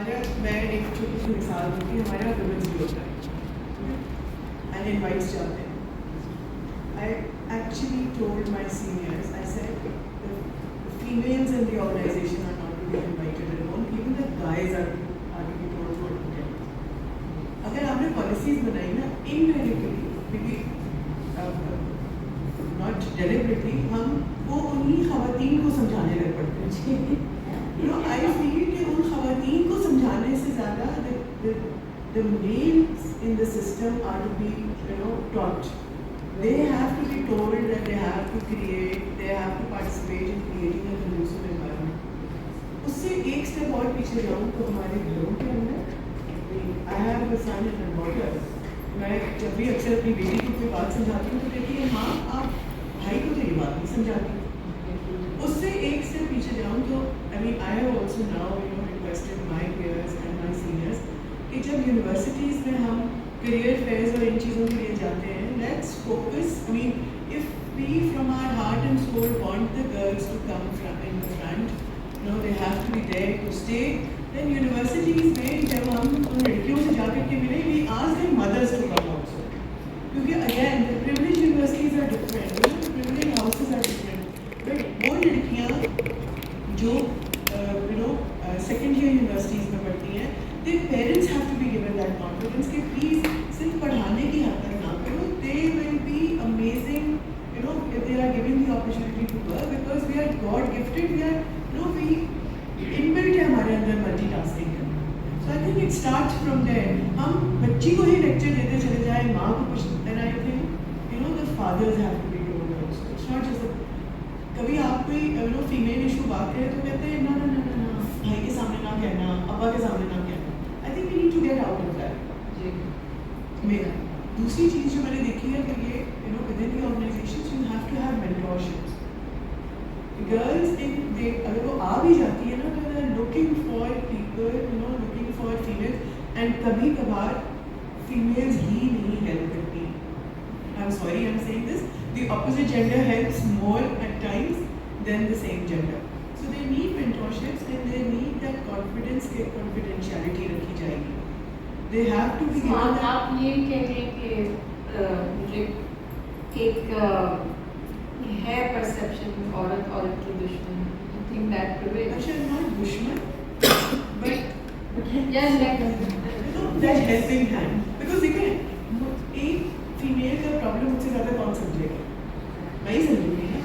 हमारा मैं एक छोटी सी मिसाल दूँगी, हमारे यहाँ वुमेन्स डे होता है एंड इनवाइट्स जाते हैं. I actually told my seniors, I said the females in the organization are not to be invited alone, even the guys are to be told to attend. अगर आपने policies बनाई ना indirectly not deliberately हम वो उन्हीं खवातीन को समझाने लग पड़ते हैं. आई फील कि उन खवातीन को समझाने से ज़्यादा the males in the system are to be taught. They have to be told that they have to create, they have to participate in creating a conducive environment. उससे एक स्टेप और पीछे जाऊँ तो हमारे घरों के अंदर I have a son and a daughter. मैं जब भी अक्सर अपनी बेटी को कोई बात समझाती हूँ तो कहती है माँ आप भाई को तो ये बात नहीं समझाती. उससे एक स्टेप पीछे जाऊँ तो I have also now requested my peers and my seniors कि जब यूनिवर्सिटीज़ में हम करियर फेयर्स और इन चीज़ों के लिए जाते हैं, let's focus. If we from our heart and soul want the girls to come in the front, they have to be there to stay. Then universities में जब हम उन लड़कियों से जाकर के मिले, we ask their mothers to come also. क्योंकि again the privileged universities are different, the privileged houses are different. But वो लड़कियाँ जो second year universities में पढ़ती हैं, their parents have to be given that confidence कि please सिर्फ पढ़ाने की हद तक ना करो. They will be amazing, if they are given the opportunity to work, because we are God gifted. We inbuilt है हमारे अंदर multitasking है. So I think it starts from there. हम बच्ची को ही लेक्चर देते चले जाए, माँ को कुछ, then I think the fathers have to be told also. It's not just कभी आप कोई फीमेल इशू बात करें तो कहते हैं ना भाई के सामने ना कहना, अब्बा के सामने ना कहना. I think we need to get out of that. मेरा दूसरी चीज़ जो मैंने देखी है तो ये within the organizations you have to have mentorships. Girls अगर वो आ भी जाती है ना तो they are looking for people, looking for females, and कभी कभार females ही नहीं help करती. I'm sorry I'm saying this. The opposite gender helps more at times than the same gender. So they need mentorships and they need that confidence के confidentiality रखी जाएगी. They have to be given that. आप ये कह रहे हैं कि मुझे एक है perception औरत की दुश्मन. I think that prevails. Actually not दुश्मन, but yes, like that helping hand. Because देखिए एक फीमेल का प्रॉब्लम मुझसे ज़्यादा कौन समझेगा? मैं ही समझूंगी ना.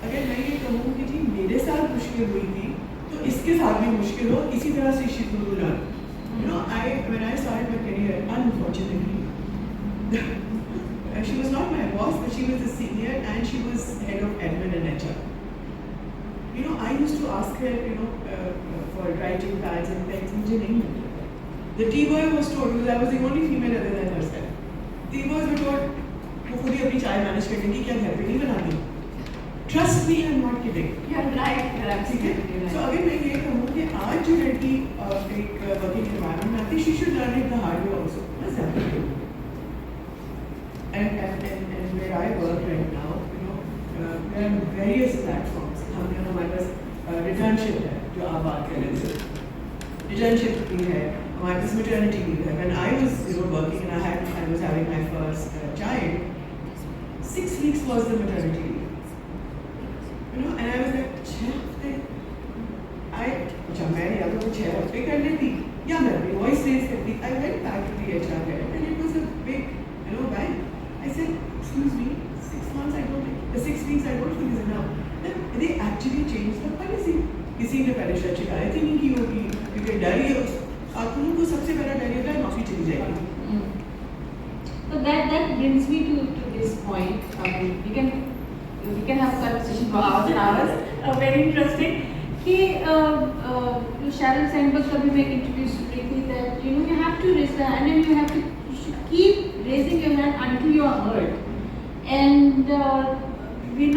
अगर मैं ये कहूँ कि जी मेरे साथ मुश्किल हुई थी तो इसके साथ भी मुश्किल हो, इसी तरह से she will learn. When I started my career, unfortunately, she was not my boss, but she was a senior and she was head of admin and HR. I used to ask her, for writing pads and pens. मुझे नहीं मिलता. The T-boy was told, because I was the only female other than herself. T-boys were told, वो खुद ही अपनी चाय manage करने की, क्या घर पे नहीं बनानी. Trust me, I'm not kidding. you're right. ठीक है. So अगर मैं ये कहूँ कि आज जो लड़की एक working environment में आती है, she should learn it the hard way also. बस ज़्यादा नहीं. And where I work right now, there are various platforms. हमारे पास returnship है, जो आप बात कर रहे थे. Returnship भी है, हमारे पास maternity leave है. When I was working and I was having my first child, 6 weeks was the maternity leave. And I was like 6 हफ्ते. अच्छा मैं या तो 6 हफ्ते कर लेती या मैं अपनी वॉइस रेज करती. I went back to the HR head and it was a big bang. I said, excuse me, 6 months I don't think, 6 weeks I don't think is enough. Then they actually changed the policy. किसी ने पहले शायद शिकायत ही नहीं की होगी क्योंकि डर ही आपको को सबसे बड़ा डर ये था नौकरी चली जाएगी. So that brings me to this point. We can have a conversation for hours and hours. Very interesting. कि Sharon Sandberg कभी मैं एक इंटरव्यू सुन रही थी that you have to raise the hand and you should keep raising your hand until you are heard. And we're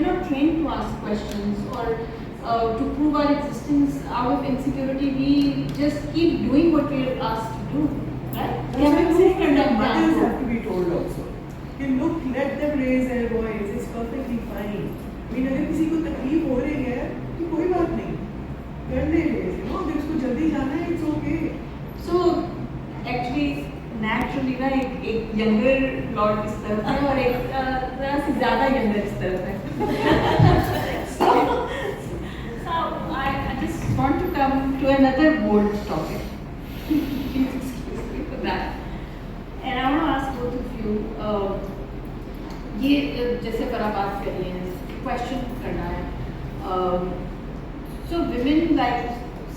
not trained to ask questions or to prove our existence out of insecurity. We just keep doing what we're asked to do. Right? That's what I'm saying. And the mothers have to be told also. Look, let them raise their voice. It's perfectly fine. अगर किसी को तकलीफ हो रही है तो कोई बात नहीं, कर ले. अगर उसको जल्दी जाना है ना एक यंगर लॉर्ड इस तरफ है और एक ज़रा सी ज़्यादा यंगर इस तरफ है. So I just want to come to another bold topic. Please excuse me for that. And I want to ask both of you. ये जैसे पर आप बात कर रही हैं, क्वेश्चन करना है. So women like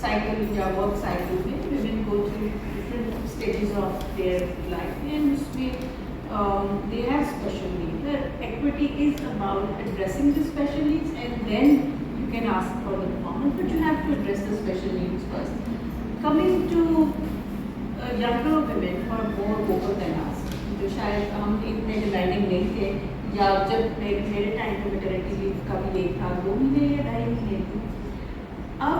cycle या work cycle में women go through different stages of their life and they have special needs. The equity is about addressing the special needs and then you can ask for the performance, but you have to address the special needs first. Coming to younger women who are more vocal than us, जो शायद हम इतने demanding नहीं थे या जब मेरे time पे मैटरनिटी लीव का भी एक था 2 महीने या 2.5 महीने थी. अब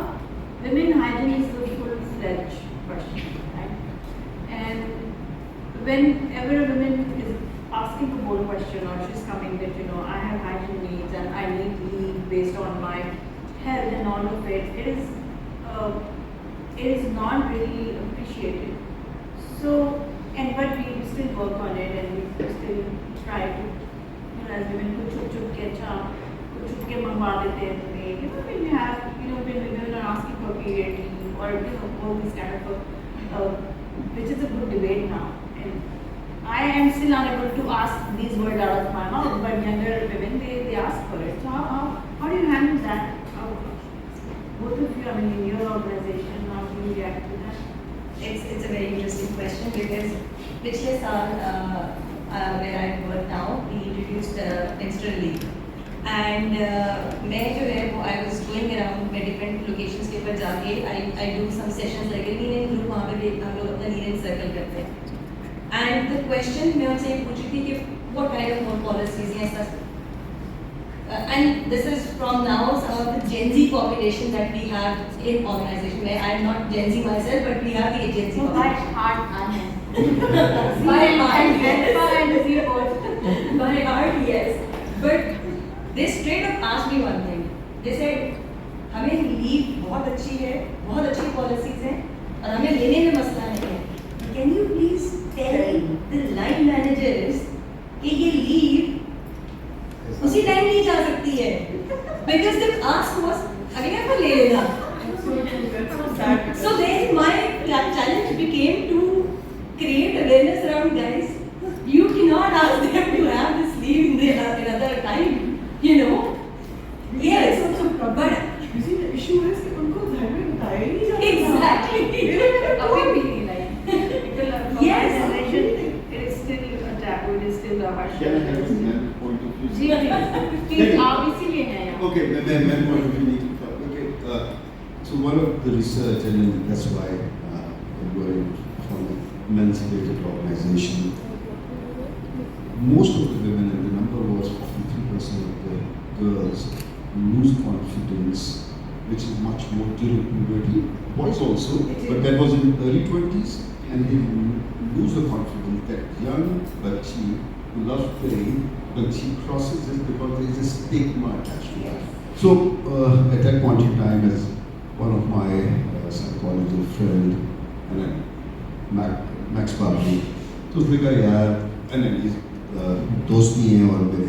women hygiene is a full-fledged question, right? And whenever a woman is asking a bold question or she's coming that, you know, I have hygiene needs and I need leave based on my health and all of it, it is not really appreciated. So, but we still work on it and we still try to, you know, as women, कुछ छुप के अच्छा, कुछ छुप के मंगवा देते हैं तुम्हें, you know, when you have, you know, when women are asking for period leave or, you know, all this kind of, which is a good debate now. And I am still unable to ask these words out of my mouth, but younger women, they ask for it. So how do you handle that? Both of you, I mean, in your organization, how do you react to that? It's a very interesting question because पिछले साल where I work now, we introduced menstrual leave. And मैं जो है वो I was going around मैं different locations के ऊपर जाके I do some sessions like a lean-in group, वहाँ पे भी हम लोग अपना lean-in circle करते हैं. And the question मैं उनसे ये पूछ रही थी कि what kind of more policies हैं ऐसा. And this is from now some of the Gen Z population that we have in organization. I am not Gen Z myself, but we have the Gen Z So population. by heart, I am. By heart, yes. By By heart, yes. But they straight up asked me one thing. They said, हमें leave बहुत अच्छी है, बहुत अच्छी policies हैं और हमें लेने में मसला नहीं है. Can you please tell the line managers कि ये लीव उसी टाइम ली जा सकती है? Because the ask was अगले बार ले लेना. So then my challenge became to create awareness around guys. You cannot ask them to have this leave in another time, you know. Yes, but You see, the issue is कि उनको घर में बताया ही नहीं जाता. exactly. अभी भी like people are from Yes. my generation, it is still a taboo, it is still a harsh. Can I have a man point of view? Ji please आप इसीलिए हैं यहाँ. Okay, man point of view need to talk. Okay, so one of the research, and then that's why we're from an emancipated organization. Most of the women, and the number was 43% of the girls, lose confidence, which is much more during puberty. Boys also, but that was in early 20s, and they lose the confidence. That young bachchi who loves playing, but she crosses it because there is a stigma attached to that. So at that point in time, as one of my psychology friend, and then Max Babu, so उसने कहा यार, and then he's दोस्त भी हैं और मेरे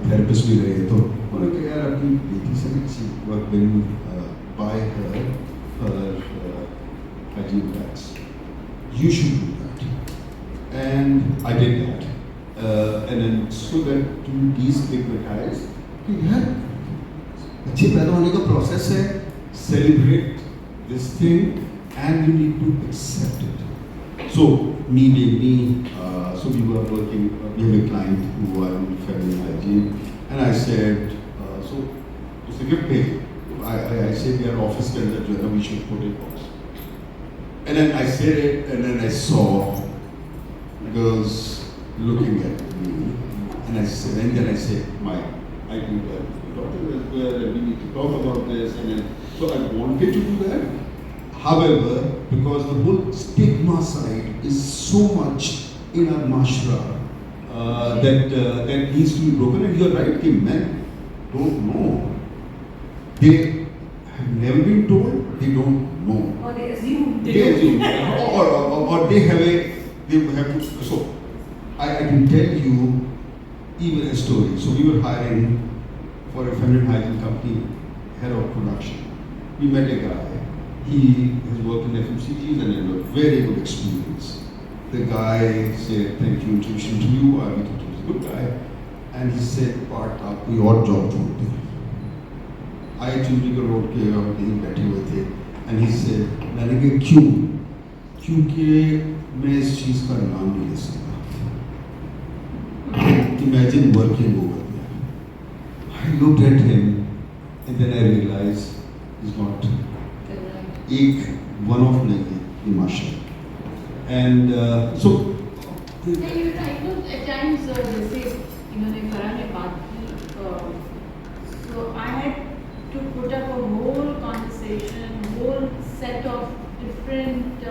therapist भी रहे हैं, तो उन्होंने कहा यार अपनी बेटी से किसी वक्त बिन buy her hygiene bags. You should do that. And I did that. And then so that to destigmatize कि यार बच्चे पैदा होने का प्रोसेस है, celebrate this thing and you need to accept it. So me being me, so we were working, we have a client who are in feminine hygiene, and I said, so उसने gift पे I said we are office के अंदर जो है we should put it box. And then I said it, and then I saw girls looking at me, and I said, and then I said, I do that. The doctor was there, and we need to talk about this, and then so I wanted to do that. However, because the whole stigma side is so much in our mashra that needs to be broken, and you're right, कि men don't know. They have never been told, they don't know. or they assume They assume, or they have a they have to. So I can tell you even a story. So we were hiring for a feminine hygiene company, head of production. We met a guy. He has worked in FMCGs and had a very good experience. The guy said, thank you, introduction to you. I thought he was a good guy. And he said, part आप कोई और job ढूंढते हैं. I चुनरी का road के और कहीं बैठे हुए थे. And he said, मैंने कहा क्यों? क्योंकि मैं इस चीज़ का नाम नहीं ले सकता. Imagine working over there. I looked at him and then I realized he's not. एक one of नहीं है ये माशा. And so. Yeah, you're right. No, at times, जैसे इन्होंने करा ने बात की, so I had to put up a whole conversation, whole set of different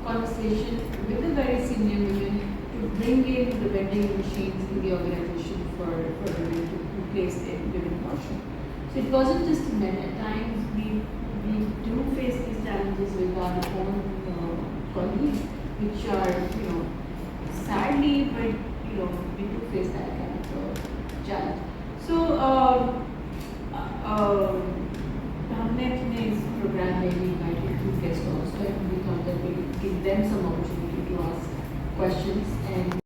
conversation with the very senior women to bring in the vending machines in the organization for women to place in women washroom. So it wasn't just men. At times we do face these challenges with our own colleagues, which are, sadly, but we do face that kind of challenge. So हमने अपने इस program में भी invited two guest hosts, and we thought that we give them some opportunity to ask questions and